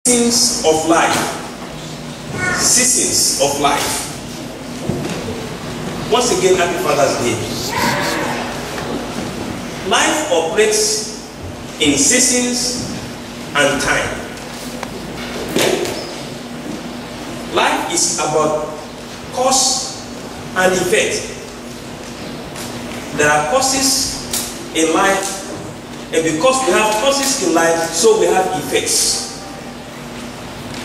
Seasons of life. Seasons of life. Once again, happy Father's Day. Life operates in seasons and time. Life is about cause and effect. There are causes in life, and because we have causes in life, so we have effects.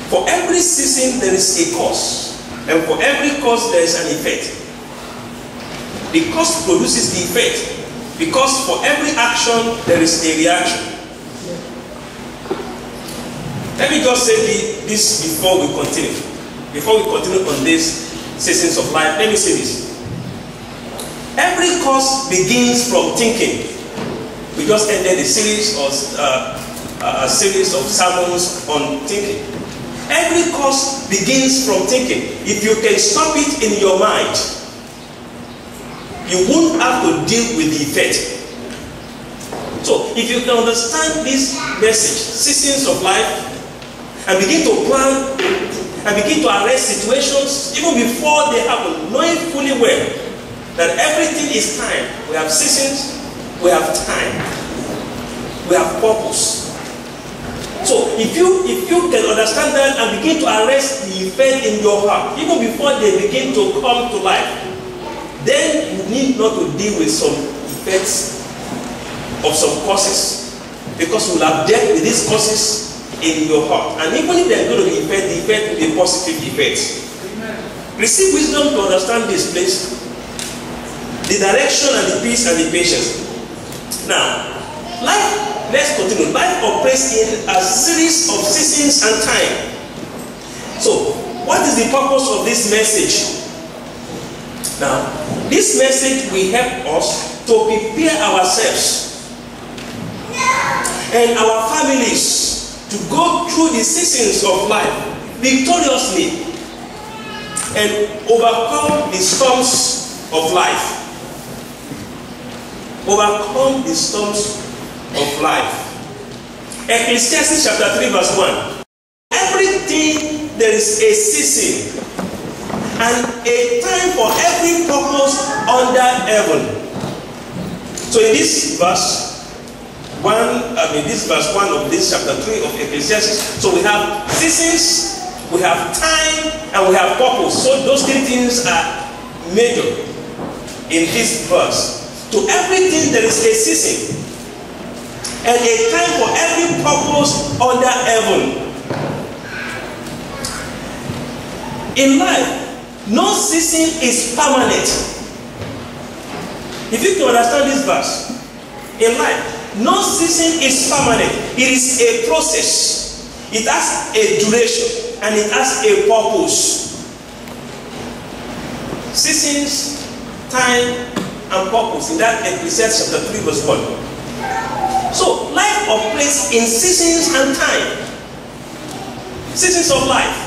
For every season there is a cause, and for every cause there is an effect. The cause produces the effect, because for every action there is a reaction. Let me just say this before we continue. Before we continue on these seasons of life, let me say this. Every cause begins from thinking. We just ended a series of sermons on thinking. Every cause begins from thinking. If you can stop it in your mind, you won't have to deal with the effect. So, if you can understand this message, seasons of life, and begin to plan and begin to arrest situations even before they happen, knowing fully well that everything is time. We have seasons, we have time, we have purpose. So if you can understand that and begin to arrest the effect in your heart, even before they begin to come to life, then you need not to deal with some effects of some causes, because you will have dealt with these causes in your heart. And even if they are going to be effect, the effect will be a positive effect. Receive wisdom to understand this, please. The direction and the peace and the patience. Now, let's continue. Life operates in a series of seasons and time. So, what is the purpose of this message? Now, this message will help us to prepare ourselves and our families to go through the seasons of life victoriously and overcome the storms of life. Overcome the storms of life. Ecclesiastes chapter 3 verse 1. Everything there is a season and a time for every purpose under heaven. So in this verse 1 of this chapter 3 of Ecclesiastes, so we have seasons, we have time, and we have purpose. So those three things are major in this verse. To everything there is a season and a time for every purpose under heaven. In life, no season is permanent. If you can understand this verse, in life, no season is permanent. It is a process. It has a duration and it has a purpose. Seasons, time, and purpose in that Ecclesiastes chapter 3 verse 1. So life operates in seasons and time. Seasons of life.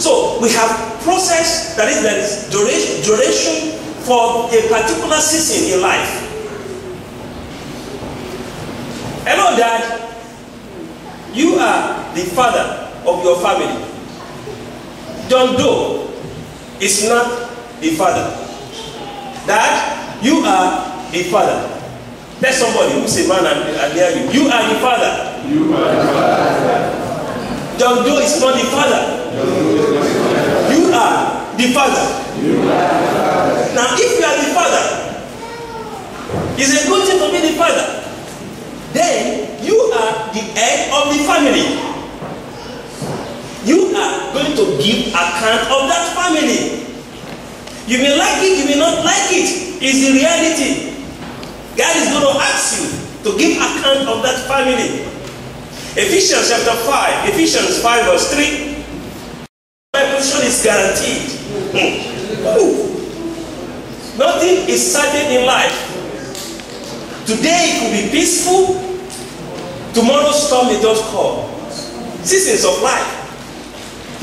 So we have process, that is duration for a particular season in life. Hello, Dad. You are the father of your family. John Doe is not the father. Dad, you are the father. There's somebody who's a man and near you. You are the father. You are the father. John Doe is not the father. You are the father. You are the father. Now, if you are the father, it's a good thing to be the father. Then you are the head of the family. You are going to give account of that family. You may like it, you may not like it. It's the reality. God is going to ask you to give account of that family. Ephesians chapter 5, Ephesians 5 verse 3. My position is guaranteed. Nothing is certain in life. Today it could be peaceful. Tomorrow's storm may just come. Seasons of life.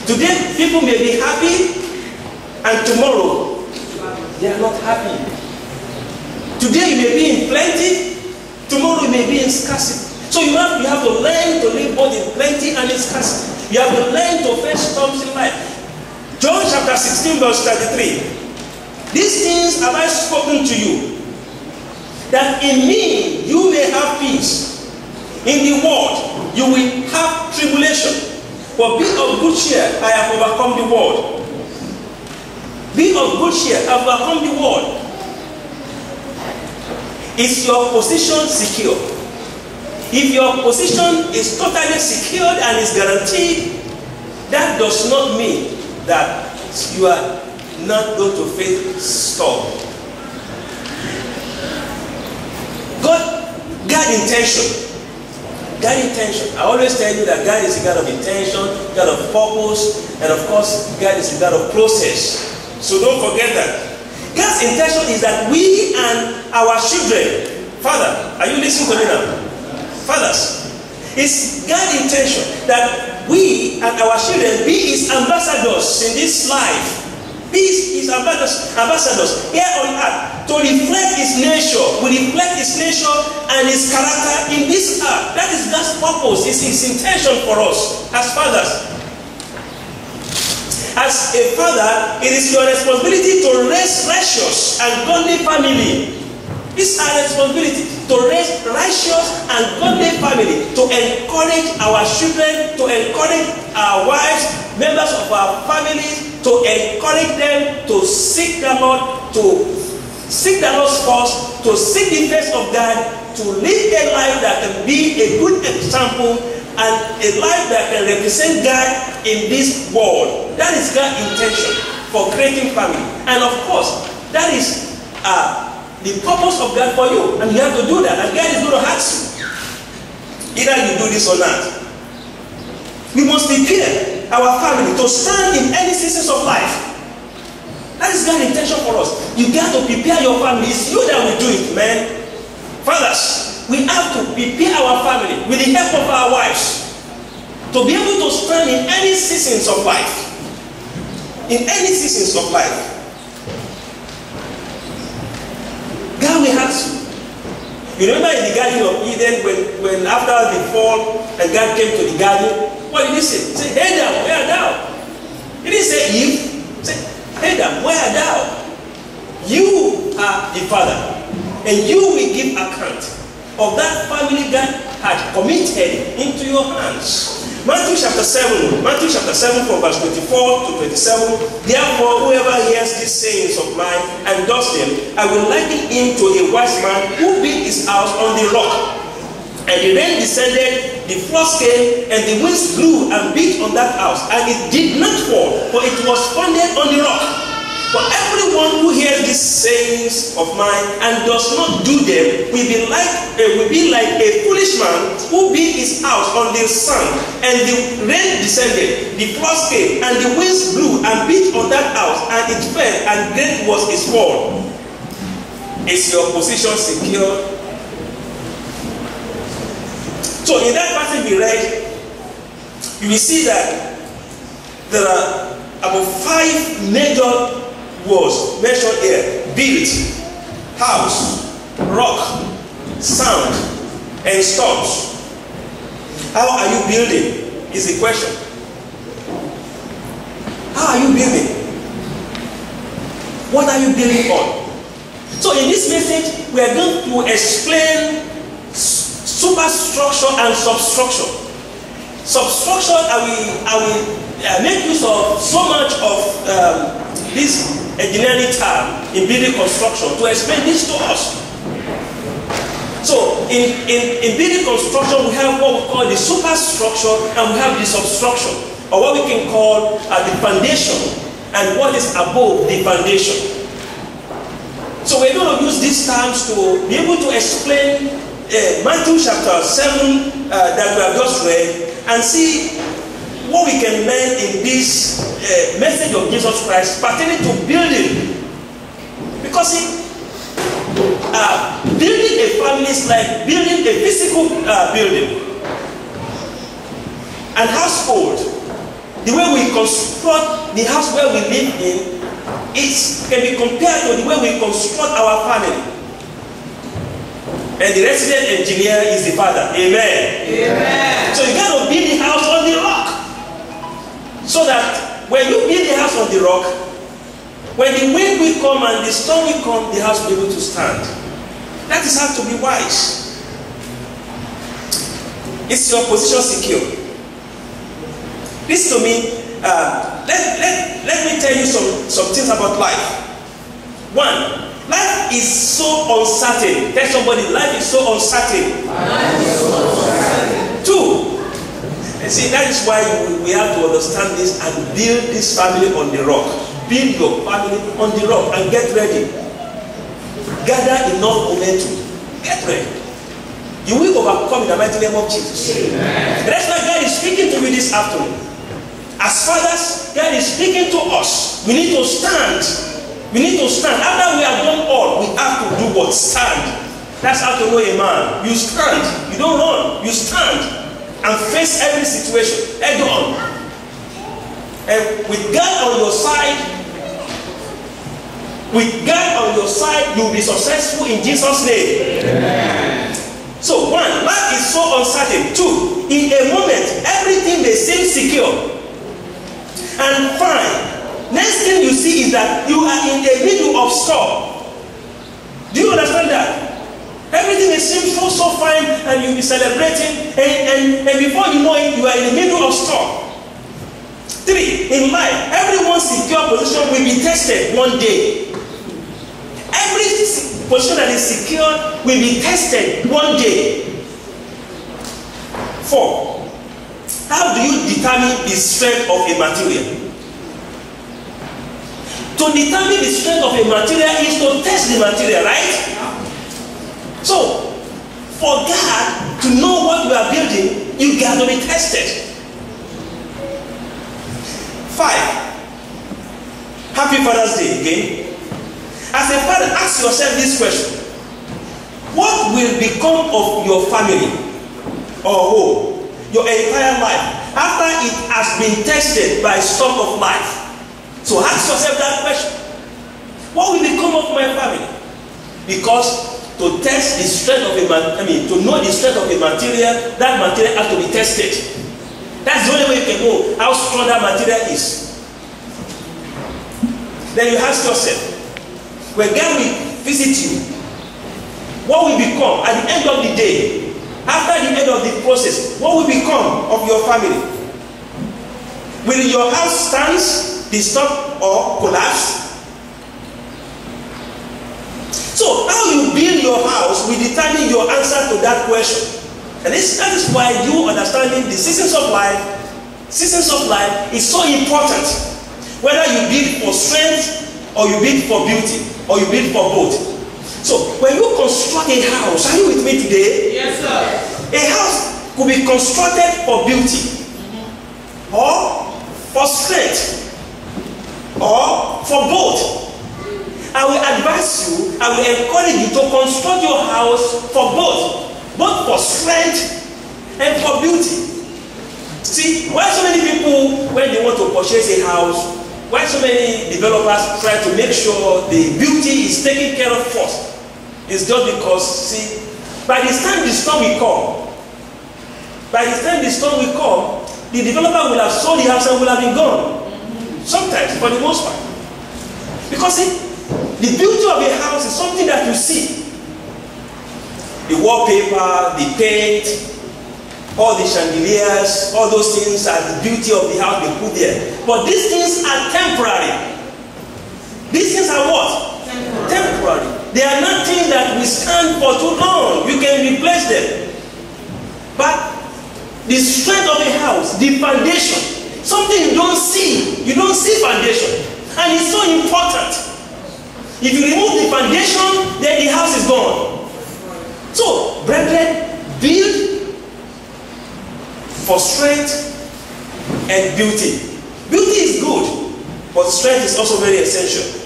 Today people may be happy, and tomorrow they are not happy. Today you may be in plenty, tomorrow you may be in scarcity. So you have to learn to live both in plenty and in scarcity. You have to learn to face storms in life. John chapter 16 verse 33. These things have I spoken to you, that in me you may have peace. In the world you will have tribulation, but be of good cheer, I have overcome the world. Be of good cheer, I have overcome the world. Is your position secure? If your position is totally secured and is guaranteed, that does not mean that you are not going to face storm. God intention. God intention. I always tell you that God is a God of intention, God of purpose, and of course, God is a God of process. So don't forget that. God's intention is that we and our children, Father, are you listening to me now? Fathers, it's God's intention that we and our children be His ambassadors in this life. Be His ambassadors here on earth to reflect His nature. We reflect His nature and His character in this earth. That is God's purpose. It's His intention for us as fathers. As a father, it is your responsibility to raise righteous and godly family. It's our responsibility to raise righteous and godly family, to encourage our children, to encourage our wives, members of our families, to encourage them to seek the Lord, to seek the Lord's cause, to seek the face of God, to live a life that can be a good example and a life that can represent God in this world. That is God's intention for creating family. And of course, that is the purpose of God for you. And you have to do that. And God is going to ask you. Either you do this or not. We must prepare our family to stand in any seasons of life. That is God's intention for us. You got to prepare your family. It's you that will do it, man. Fathers, we have to prepare our family with the help of our wives to be able to stand in any seasons of life. In any seasons of life. God will ask you. You remember in the Garden of Eden when after the fall and God came to the garden, what did He say? He said, "Hey Adam, where art thou?" He didn't say Eve. He said, "Hey Adam, where art thou? You are the father, and you will give account of that family God had committed into your hands." Matthew chapter 7 from verse 24 to 27. Therefore, whoever hears these sayings of mine and does them, I will liken him to a wise man who built his house on the rock. And the rain descended, the floods came, and the winds blew and beat on that house. And it did not fall, for it was founded on the rock. For everyone who hears these sayings of mine and does not do them will be like a foolish man who built his house on the sand. And the rain descended, the floods came, and the winds blew and beat on that house, and it fell, and great was its fall. Is your position secure? So in that passage we read, you will see that there are about 5 major words mentioned here: build, house, rock, sound, and storms. How are you building is the question. How are you building? What are you building on? So in this message, we are going to explain superstructure and substructure. Substructure, I will make use of so much of this engineering term in building construction to explain this to us. So in building construction, we have what we call the superstructure and we have the substructure, or what we can call the foundation and what is above the foundation. So we're going to use these terms to be able to explain Matthew chapter 7 that we have just read and see what we can learn in this message of Jesus Christ pertaining to building. Because building a family is like building a physical building. An household, the way we construct the house where we live in, it can be compared to the way we construct our family. And the resident engineer is the father. Amen. Amen. So you got to build the house on the rock. So that when you build the house on the rock, when the wind will come and the storm will come, the house will be able to stand. That is how to be wise. Is your position secure? Listen to me. Let me tell you some things about life. One, life is so uncertain. Tell somebody, life is so uncertain. Two, and see, that is why we have to understand this and build this family on the rock. Build your family on the rock and get ready. Gather enough momentum. Get ready. You will overcome in the mighty name of Jesus. Amen. That's why God is speaking to you this afternoon. As fathers, God is speaking to us. We need to stand. We need to stand. After we have done all, we have to do what? Stand. That's how to know a man. You stand. You don't run. You stand and face every situation head on. And with God on your side, you'll be successful in Jesus' name. Amen. So, one, life is so uncertain. Two, in a moment, everything may seem secure and fine. Next thing you see is that you are in the middle of storm. Do you understand that? Everything may seem so fine and you'll be celebrating, and before you know it, you are in the middle of storm. Three, in life, everyone's secure position will be tested one day. Every position that is secure will be tested one day. Four, how do you determine the strength of a material? To determine the strength of a material is to test the material, right? So, for God to know what you are building, you got to be tested. 5. Happy Father's Day again. As a father, ask yourself this question. What will become of your family or home, your entire life, after it has been tested by storm of life? So ask yourself that question. What will become of my family? Because to test the strength of to know the strength of a material, that material has to be tested. That's the only way you can know how strong that material is. Then you ask yourself, when God will visit you, what will become at the end of the day, after the end of the process, what will become of your family? Will your house stand, disturb, or collapse? So how you build your house will determine your answer to that question. And that is why you understanding the seasons of life is so important. Whether you build for strength, or you build for beauty, or you build for both. So when you construct a house, are you with me today? Yes, sir. A house could be constructed for beauty, or for strength, or for both. I will advise you, I will encourage you to construct your house for both for strength and for beauty. See, why so many people, when they want to purchase a house, why so many developers try to make sure the beauty is taken care of first? It's just because, see, by the time the storm will come, the developer will have sold the house and will have been gone. Sometimes, for the most part. Because, see, the beauty of a house is something that you see. The wallpaper, the paint, all the chandeliers, all those things are the beauty of the house they put there. But these things are temporary. These things are what? Temporary. They are not things that will stand for too long. You can replace them. But the strength of a house, the foundation, something you don't see. You don't see foundation. And it's so important. If you remove the foundation, then the house is gone. So, brethren, build for strength and beauty. Beauty is good, but strength is also very essential.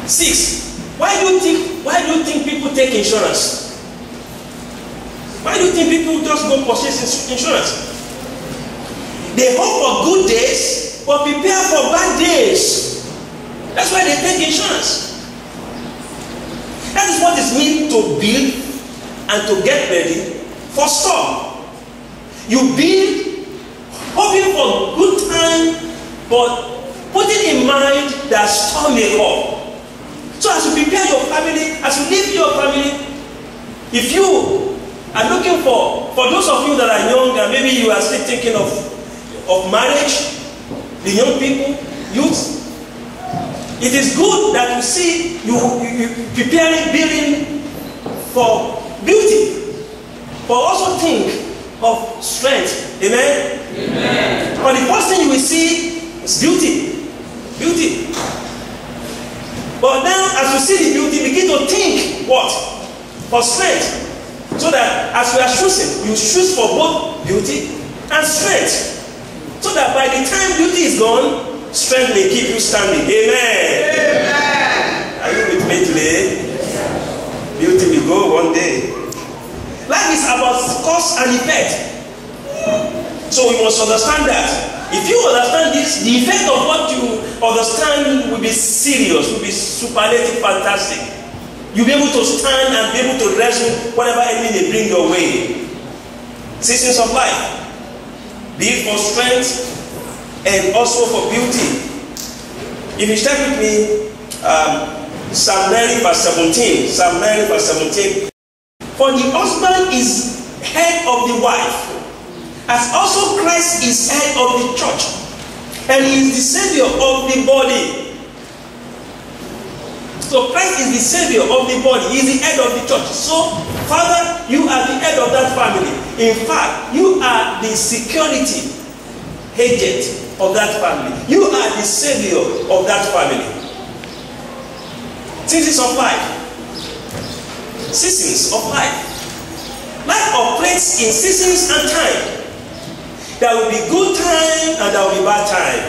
6. Why do you think people take insurance? Why do you think people just go purchase insurance? They hope for good days, but prepare for bad days. That's why they take insurance. That is what it means to build and to get ready for storm. You build, hoping for good time, but putting in mind that storm may come. So as you prepare your family, as you live your family, if you are looking for those of you that are young and maybe you are still thinking of marriage, the young people, youth, it is good that you see you preparing, building for beauty, but also think of strength. Amen? Amen. But the first thing you will see is beauty. Beauty. But now, as you see the beauty, begin to think what? For strength. So that as you are choosing, you choose for both beauty and strength. So that by the time beauty is gone, strength may keep you standing. Amen. Amen. Are you with me today? Beauty will go one day. Life is about cause and effect. So we must understand that. If you understand this, the effect of what you understand will be serious, will be superlative, fantastic. You'll be able to stand and be able to wrestle whatever enemy they bring your way. Seasons of life. Be it for strength and also for beauty. If you start with me, Psalm 90 verse 17. Psalm 90 verse 17. For the husband is head of the wife, as also Christ is head of the church, and he is the Savior of the body. So Christ is the Savior of the body. He is the head of the church. So, Father, you are the head of that family. In fact, you are the security agent of that family. You are the Savior of that family. Seasons of life. Seasons of life. Life operates in seasons and time. There will be good time and there will be bad time.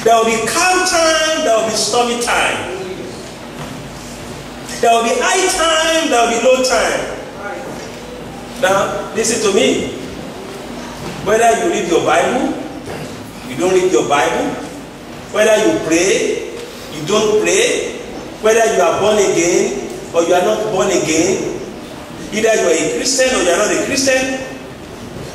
There will be calm time, there will be stormy time. There will be high time, there will be low time. Now, listen to me. Whether you read your Bible, you don't read your Bible, whether you pray, you don't pray, whether you are born again or you are not born again, either you are a Christian or you are not a Christian,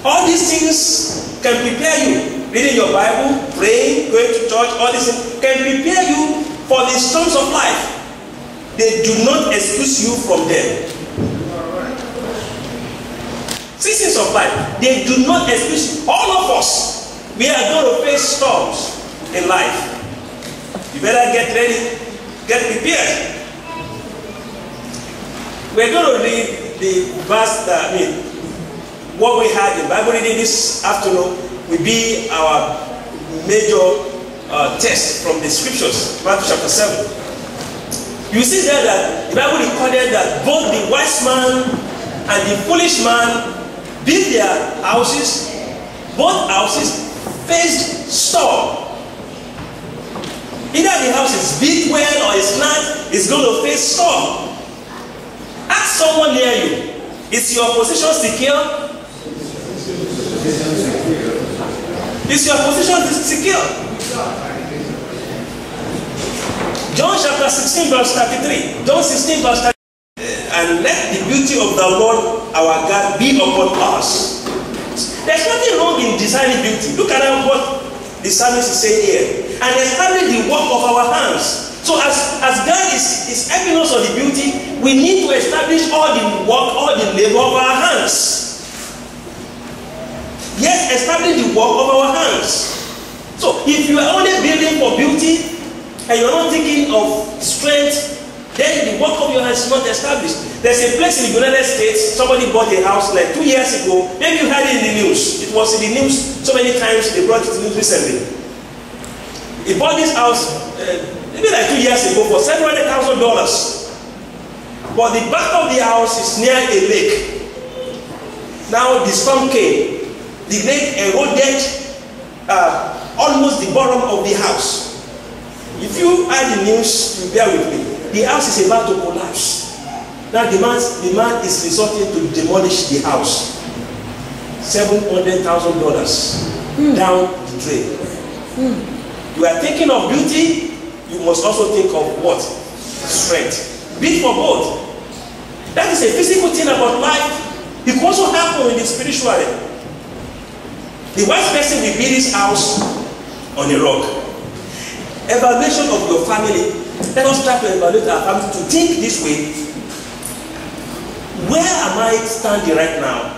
all these things can prepare you. Reading your Bible, praying, going to church, all these things can prepare you for the storms of life. They do not excuse you from them. Seasons of life, they do not excuse you. All of us, we are going to face storms in life. You better get ready, get prepared. We're going to read the verse that, what we had in Bible reading this afternoon will be our major text from the scriptures, Matthew chapter 7. You see there that the Bible recorded that both the wise man and the foolish man built their houses. Both houses faced storm. Either the house is built well or it's not, it's going to face storm. Ask someone near you, is your position secure? Is your position secure? John chapter 16 verse 33. John 16 verse 33. And let the beauty of the Lord our God be upon us. There's nothing wrong in designing beauty. Look at what the psalmist is saying here. And establish the work of our hands. So as God is helping us on the beauty, we need to establish all the work, all the labor of our hands. Yes, establish the work of our hands. So if you are only building for beauty and you are not thinking of strength, then the work of your hands is not established. There's a place in the United States, somebody bought a house like 2 years ago. Maybe you heard it in the news. It was in the news so many times, they brought it to the news recently. He bought this house maybe like 2 years ago for $700,000. But the back of the house is near a lake. Now the storm came. The lake eroded almost the bottom of the house. If you heard the news, you bear with me. The house is about to collapse. Now the man is resorting to demolish the house. $700,000 down the drain. You are thinking of beauty, you must also think of what? strength. Built for both. That is a physical thing about life. It can also happen in the spiritual. The wise person will build his house on a rock. Evaluation of your family. Let us try to evaluate our family to think this way. Where am I standing right now?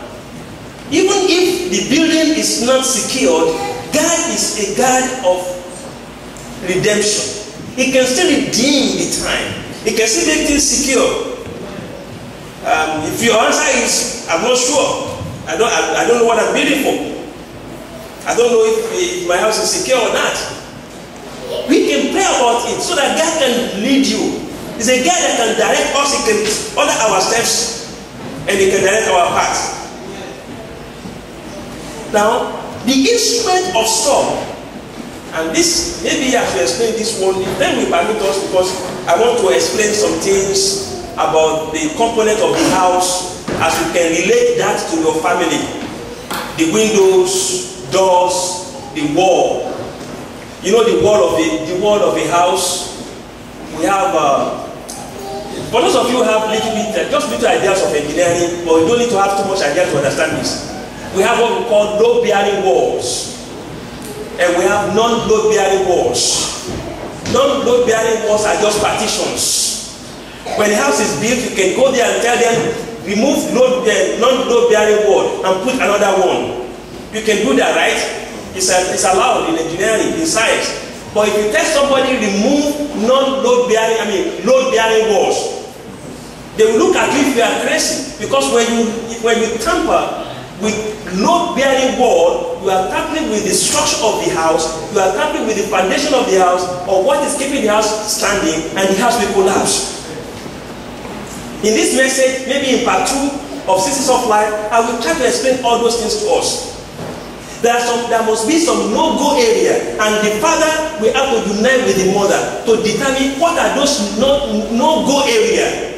Even if the building is not secured, God is a God of redemption. He can still redeem the time. He can still make things secure. If your answer is, I'm not sure. I don't know what I'm building for. I don't know if my house is secure or not. We can pray about it so that God can lead you. He's a God that can direct us. He can order our steps and He can direct our path. Now, the instrument of storm, and this, maybe I should explain this one, then we permit us, because I want to explain some things about the component of the house as you can relate that to your family. The windows, doors, the wall. You know the wall of a house. We have, for those of you who have just little ideas of engineering, but you don't need to have too much idea to understand this. We have what we call load-bearing walls, and we have non-load-bearing walls. Non-load-bearing walls are just partitions. When the house is built, you can go there and tell them, remove non-load-bearing wall and put another one. You can do that, right? It's allowed in engineering, in science. But if you tell somebody remove load-bearing walls, they will look at you if you are crazy. Because when you tamper with load-bearing wall, you are tampering with the structure of the house, you are tampering with the foundation of the house, or what is keeping the house standing, and the house will collapse. In this message, maybe in part 2 of Seasons of Life, I will try to explain all those things to us. There must be some no-go area, and the father will have to unite with the mother to determine what are those no-go areas,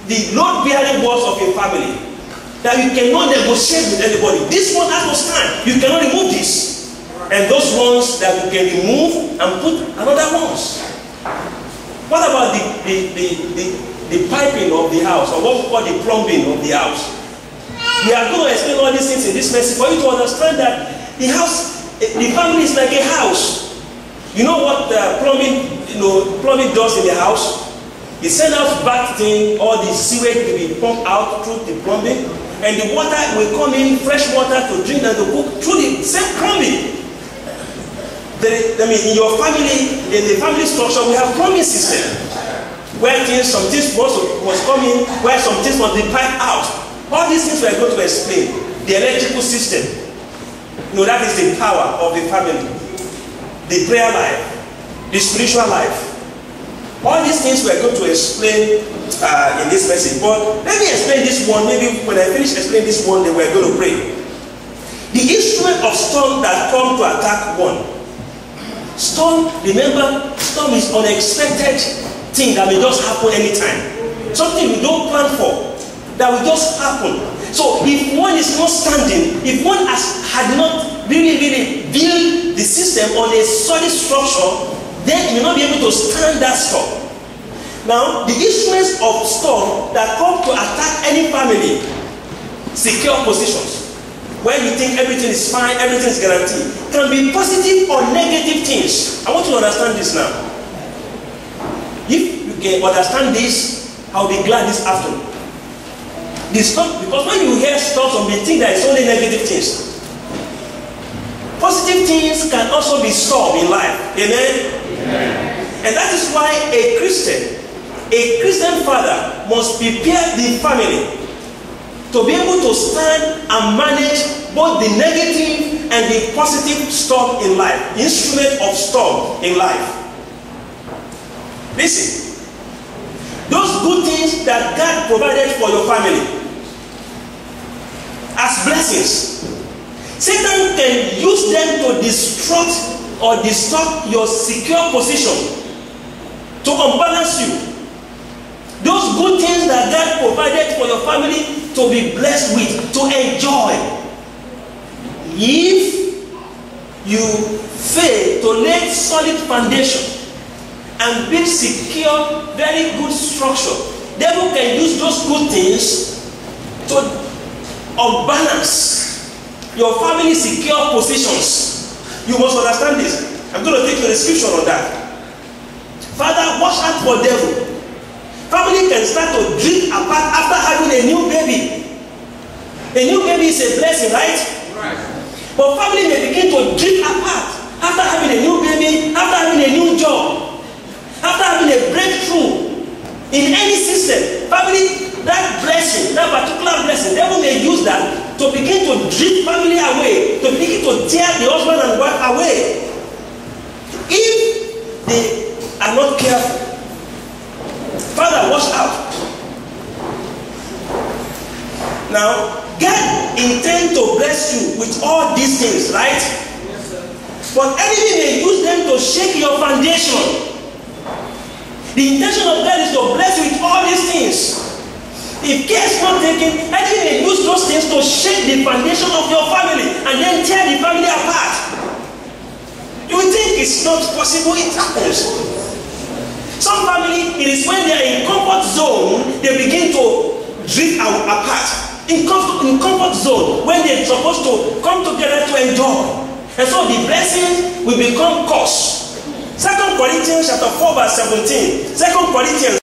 the load-bearing walls of a family, that you cannot negotiate with anybody. This one has to stand. You cannot remove this. And those ones that you can remove and put another ones. What about the piping of the house, or what we call the plumbing of the house? We are going to explain all these things in this message for you to understand that the family is like a house. You know what plumbing does in the house? It sends out back thing, all the sewage will be pumped out through the plumbing, and the water will come in, fresh water to drink and to cook through the same plumbing. In your family, in the family structure, we have plumbing system where some things must come in, where some things must be piped out. All these things we are going to explain. The electrical system, that is the power of the family. The prayer life, the spiritual life. All these things we are going to explain in this message. But let me explain this one. Maybe when I finish explaining this one, then we are going to pray. The instrument of storm that come to attack one. Storm, remember, storm is unexpected thing that may just happen anytime. Something we don't plan for, that will just happen. So if one is not standing, if one had not really built the system on a solid structure, then you will not be able to stand that storm. Now, the instruments of storm that come to attack any family, secure positions, where you think everything is fine, everything is guaranteed, can be positive or negative things. I want you to understand this now. If you can understand this, I'll be glad this afternoon. Because when you hear storms, you may think that it's only negative things. Positive things can also be storm in life. Amen? Amen. And that is why a Christian father must prepare the family to be able to stand and manage both the negative and the positive storm in life, instrument of storm in life. Listen, those good things that God provided for your family as blessings, Satan can use them to disrupt or distort your secure position, to unbalance you. Those good things that God provided for your family to be blessed with, to enjoy. If you fail to lay solid foundation and build secure, very good structure. Devil can use those good things to unbalance your family secure positions. You must understand this. I'm going to take your description on that. Father, watch out for devil. Family can start to drift apart after having a new baby. A new baby is a blessing, right? Right. But family may begin to drift apart after having a new baby, after having a new job, after having a breakthrough in any system. Family, that blessing, that particular blessing, devil may use that to begin to drift family away, to begin to tear the husband and wife away. If they are not careful, Father, watch out. Now, God intends to bless you with all these things, right? Yes, sir. But enemy may use them to shake your foundation. The intention of God is to bless you with all these things. If care is not taken, enemy may use those things to shake the foundation of your family and then tear the family apart. You think it's not possible, it happens. Some family, it is when they are in comfort zone, they begin to drift apart. In comfort zone, when they are supposed to come together to enjoy. And so the blessing will become curse. 2 Corinthians chapter 4 verse 17. 2 Corinthians,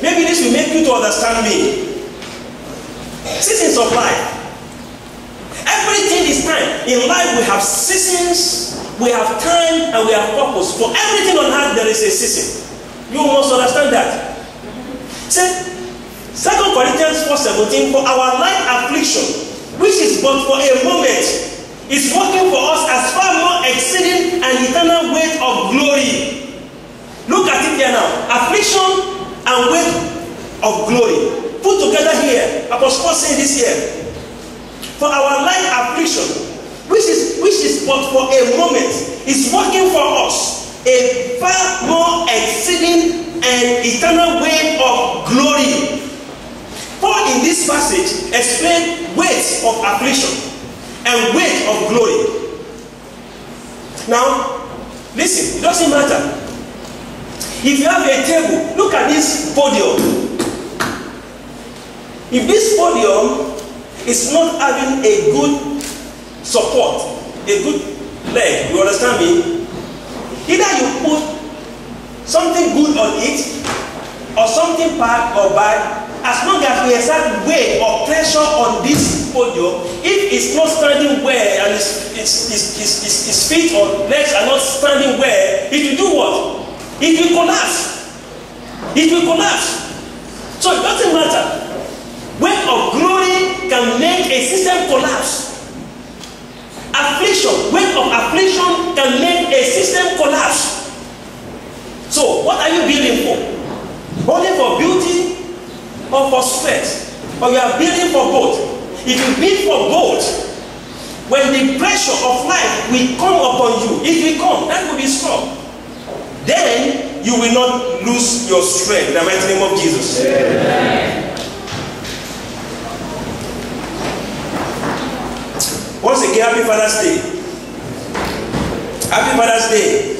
maybe this will make you to understand me. Seasons of life. Everything is time. In life we have seasons, we have time, and we have purpose. For everything on earth there is a season. You must understand that. Say, 2 Corinthians 4:17, for our light affliction, which is but for a moment, is working for us as far more exceeding an eternal weight of glory. Look at it here now. Affliction and weight of glory. Put together here. Apostle Paul saying this here. For our light affliction, which is but for a moment, is working for us a far more exceeding and eternal weight of glory. Paul in this passage explained weight of affliction and weight of glory. Now, listen, it doesn't matter. If you have a table, look at this podium. If this podium is not having a good support, a good leg, you understand me? Either you put something good on it or something bad or bad. As long as we exert weight or pressure on this podium, if it's not standing well and its feet or legs are not standing well, it will do what? It will collapse. It will collapse. So it doesn't matter. Weight of glory can make a system collapse. Affliction, weight of affliction can make a system collapse. So what are you building for? Only for beauty or for strength? Or you are building for both? If you build for both, when the pressure of life will come upon you, it will come, that will be strong. Then you will not lose your strength in the mighty name of Jesus. Amen. Once again, happy Father's Day. Happy Father's Day.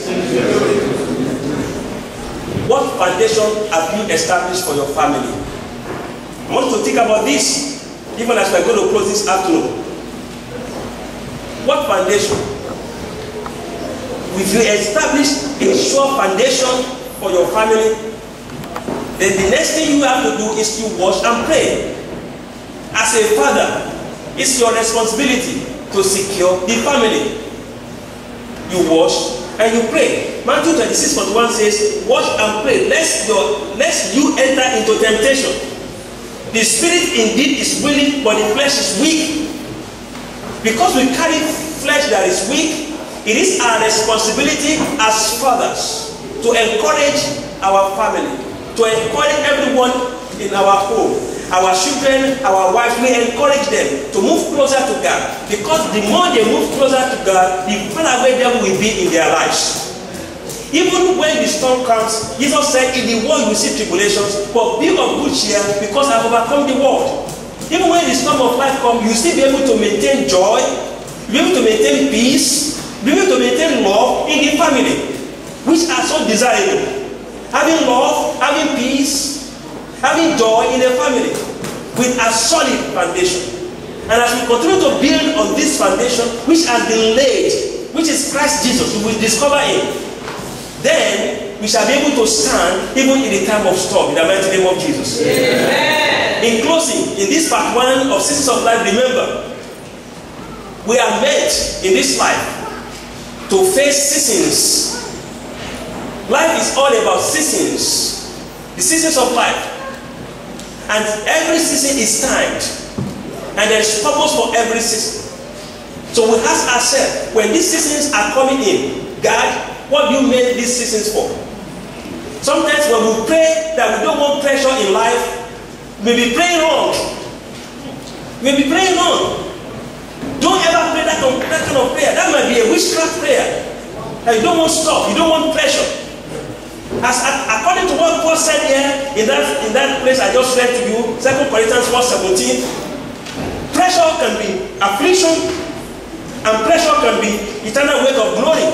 What foundation have you established for your family? I want you to think about this, even as we are going to close this afternoon. What foundation? If you establish a sure foundation for your family, then the next thing you have to do is to watch and pray. As a father, it's your responsibility to secure the family. You watch and you pray. Matthew 26:41 says, watch and pray, lest you enter into temptation. The spirit indeed is willing, but the flesh is weak. Because we carry flesh that is weak, it is our responsibility as fathers to encourage our family, to encourage everyone in our home. Our children, our wives, we encourage them to move closer to God. Because the more they move closer to God, the further away they will be in their lives. Even when the storm comes, Jesus said, in the world you will see tribulations, but be of good cheer, because I have overcome the world. Even when the storm of life comes, you will still be able to maintain joy, be able to maintain peace, be able to maintain love in the family, which are so desirable. Having love, having peace, having joy in a family with a solid foundation. And as we continue to build on this foundation, which has been laid, which is Christ Jesus, we will discover Him, then we shall be able to stand even in the time of storm, in the mighty name of Jesus. Amen. In closing, in this part 1 of Seasons of Life, remember, we are meant in this life to face seasons. Life is all about seasons, the seasons of life. And every season is timed. And there is purpose for every season. So we ask ourselves, when these seasons are coming in, God, what do you make these seasons for? Sometimes when we pray that we don't want pressure in life, we may be praying wrong. We may be praying wrong. Don't ever pray that kind of prayer. That might be a witchcraft prayer. That you don't want stuff, you don't want pressure. According to what Paul said here in that place I just read to you, 2 Corinthians 4:17, pressure can be affliction, and pressure can be eternal weight of glory.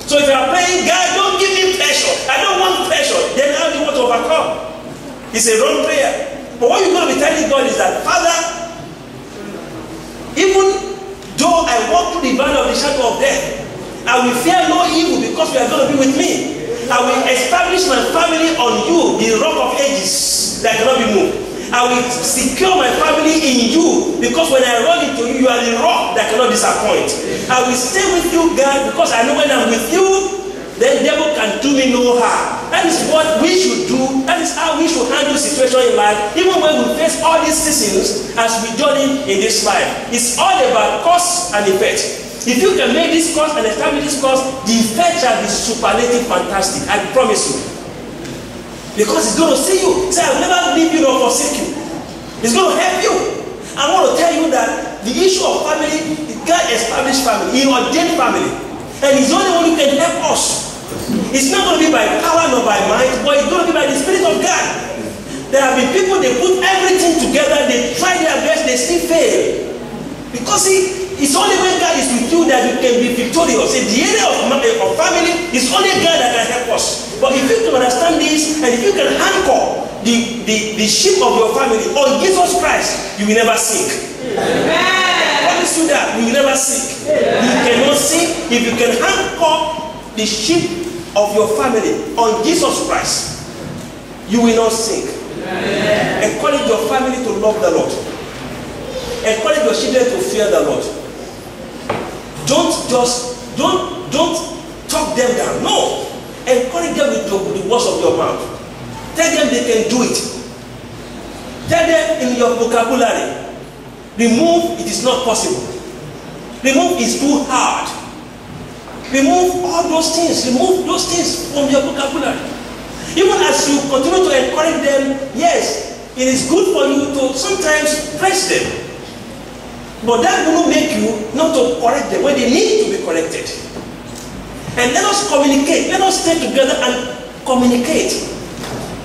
So if you are praying, God, don't give me pressure, I don't want pressure, then how do you want to overcome? It's a wrong prayer. But what you're going to be telling God is that, Father, even though I walk through the valley of the shadow of death, I will fear no evil because you are going to be with me. I will establish my family on you, the rock of ages that cannot be moved. I will secure my family in you because when I run into you, you are the rock that cannot disappoint. I will stay with you, God, because I know when I'm with you, then the devil can do me no harm. That is what we should do. That is how we should handle situation in life, even when we face all these seasons as we journey in this life. It's all about cause and effect. If you can make this cause and establish this cause, the effect shall be superlative fantastic. I promise you. Because it's going to see you. Say, I'll never leave you nor forsake you. It's going to help you. I want to tell you that the issue of family, God established family. He ordained family. And He's the only one who can help us. It's not going to be by power nor by might, but it's going to be by the Spirit of God. There have been people, they put everything together, they try their best, they still fail. Because it's only when God is with you that you can be victorious. In the area of family, it's only God that can help us. But if you can understand this, and if you can anchor the ship of your family on Jesus Christ, you will never sink. Amen. I promise you that you will never sink. You cannot sink if you can anchor the ship of your family on Jesus Christ. You will not sink. Encourage your family to love the Lord. Encourage your children to fear the Lord. Don't talk them down. No. Encourage them with the words of your mouth. Tell them they can do it. Tell them in your vocabulary. Remove it is not possible. Remove it's too hard. Remove all those things. Remove those things from your vocabulary. Even as you continue to encourage them, yes, it is good for you to sometimes praise them. But that will not make you not to correct them when they need to be corrected. And let us communicate. Let us stay together and communicate.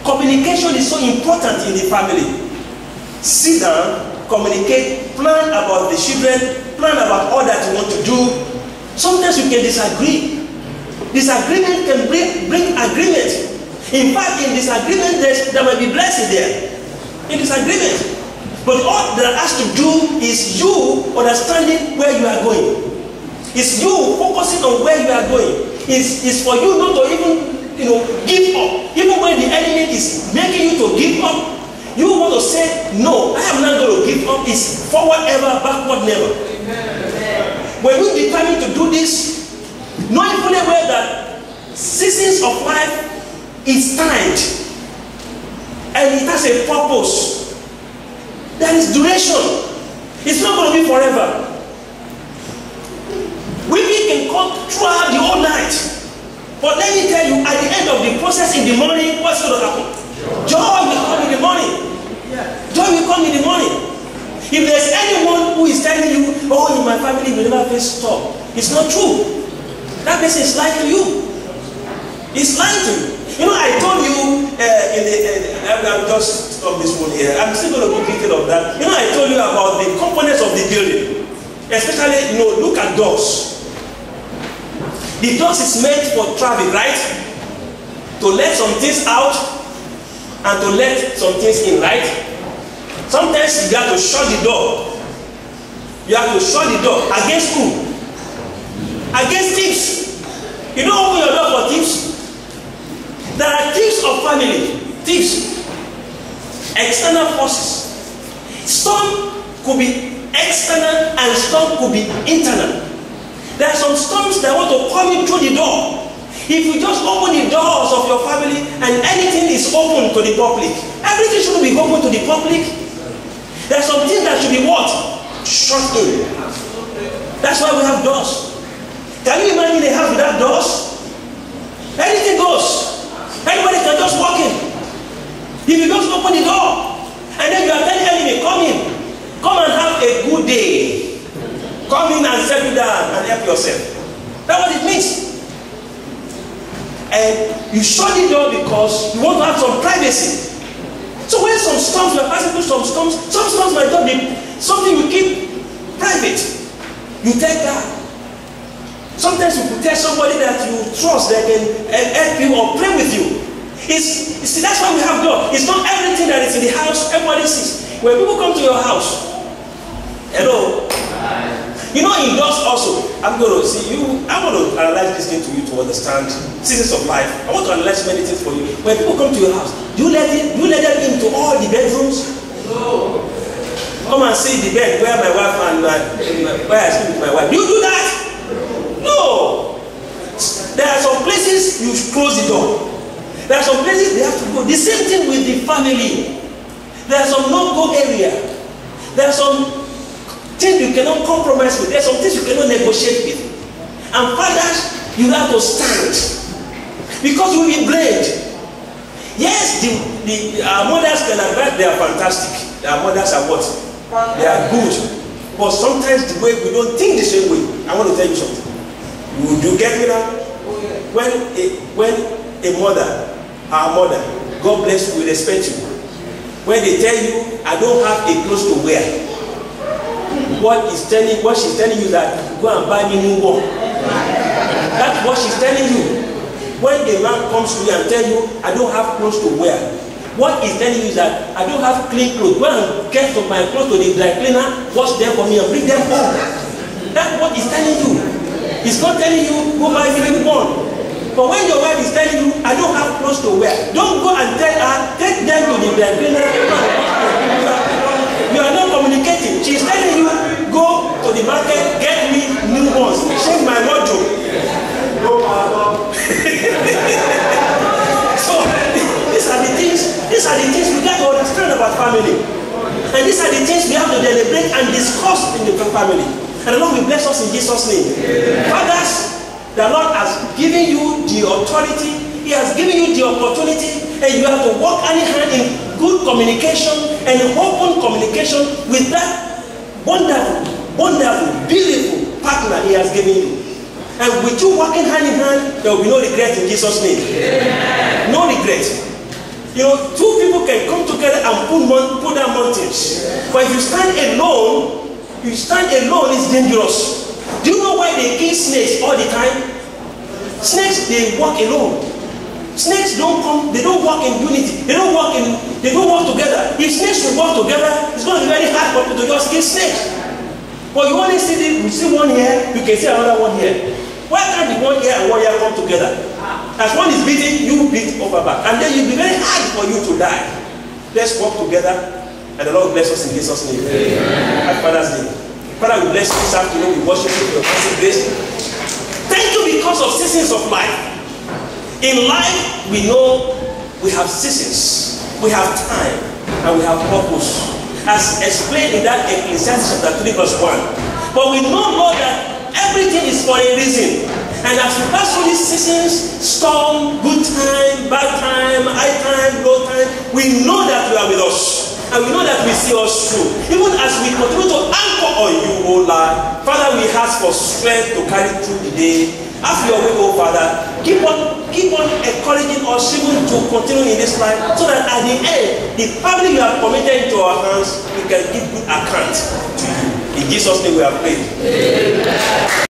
Communication is so important in the family. Sit down, communicate, plan about the children, plan about all that you want to do. Sometimes you can disagree. Disagreement can bring agreement. In fact, in disagreement, there might be blessing there. In disagreement. But all that has to do is you understanding where you are going. It's you focusing on where you are going. It's for you not to even give up. Even when the enemy is making you to give up, you want to say, no, I am not going to give up. It's forward ever, backward never. Amen. When you determine to do this, knowing fully well that seasons of life is timed and it has a purpose. There is duration. It's not going to be forever. Weeping can come throughout the whole night. But let me tell you, at the end of the process in the morning, what's going to happen? Joy will come in the morning. Joy will come in the morning. If there's anyone who is telling you, oh, in my family we never face storm, it's not true. That person is lying to you. He's lying to you. I told you I'll just stop this one here. I'm still going to be detail of that. I told you about the components of the building. Especially, look at doors. The doors is meant for traffic, right? to let some things out and to let some things in, right? Sometimes you have to shut the door. You have to shut the door. Against who? Against thieves. You don't open your door for thieves. There are thieves of family. Thieves. External forces. Storm could be external and storm could be internal. There are some storms that want to come in through the door. If you just open the doors of your family and anything is open to the public, everything should be open to the public. There are some things that should be what? Shut in. That's why we have doors. Can you imagine a house without doors? Anything goes. Anybody can just walk in. If you just open the door and then you are telling the enemy, come in. Come and have a good day. Come in and settle down and help yourself. That's what it means. And you shut the door because you want to have some privacy. So when some storms, you are passing through some storms might not be something you keep private. You take that. Sometimes you could tell somebody that you trust that can help you or pray with you. See, that's why we have God. It's not everything that is in the house everybody sees. When people come to your house, hello. You know, in doors also, I'm going to see you. I want to analyze this thing to you to understand seasons of life. I want to analyze many things for you. When people come to your house, do you let them into all the bedrooms? No. Come and see the bed where my wife and where I sleep with my wife. Do you do that? No. There are some places you close the door. There are some places they have to go. The same thing with the family. There are some no-go area. There are some things you cannot compromise with. There are some things you cannot negotiate with. And fathers, you have to stand. Because you will be blamed. Yes, our mothers can advise they are fantastic. Our mothers are what? They are good. But sometimes the way we don't think the same way. I want to tell you something. Would you get me now? When a mother, our mother, God bless you, will respect you. When they tell you, I don't have a clothes to wear. What she's telling you that go and buy me new one. That's what she's telling you. When a man comes to you and tell you, I don't have clothes to wear, what he's telling you is that I don't have clean clothes. Go and get some my clothes to the dry cleaner, wash them for me and bring them home. That's what he's telling you. He's not telling you, go buy me new one. But when your wife is telling you, I don't have clothes to wear, don't go and tell her, take them to the dry cleaner. You are not communicating. She's telling you, go to the market, get me new ones, change my wardrobe. So these are the things we got to understand about family. And these are the things we have to deliberate and discuss in the family. And the Lord will bless us in Jesus' name. Fathers, the Lord has given you the authority. He has given you the opportunity, and you have to work hand in hand in good communication and open communication with that wonderful, beautiful partner He has given you. And with you working hand in hand, there will be no regret in Jesus' name. Yeah. No regret. You know, two people can come together and put down mountains. But if you stand alone, is dangerous. Do you know why they kill snakes all the time? Snakes, they walk alone. Snakes don't come, they don't work in unity. They don't work together. If snakes will work together, it's going to be very hard for people to just kill snakes. But you only see one here, you can see another one here. Why can't the one here and one here come together? As one is beating, you beat over back. And then it will be very hard for you to die. Let's work together, and the Lord bless us in Jesus' name. At Father's name. Father, we bless you this afternoon. We worship you for your blessed grace. Thank you because of seasons of life. In life, we know we have seasons, we have time, and we have purpose. As explained in that Ecclesiastes chapter 3 verse 1. But we know, Lord, that everything is for a reason. And as we pass through these seasons, storm, good time, bad time, high time, low time, we know that you are with us. And we know that we see us through. Even as we continue to anchor on you, O Lord, Father, we ask for strength to carry through the day. Have your way, O Father. Keep on encouraging us even to continue in this life, so that at the end, the family you have committed into our hands, we can give good account to you. In Jesus' name we have prayed. Amen.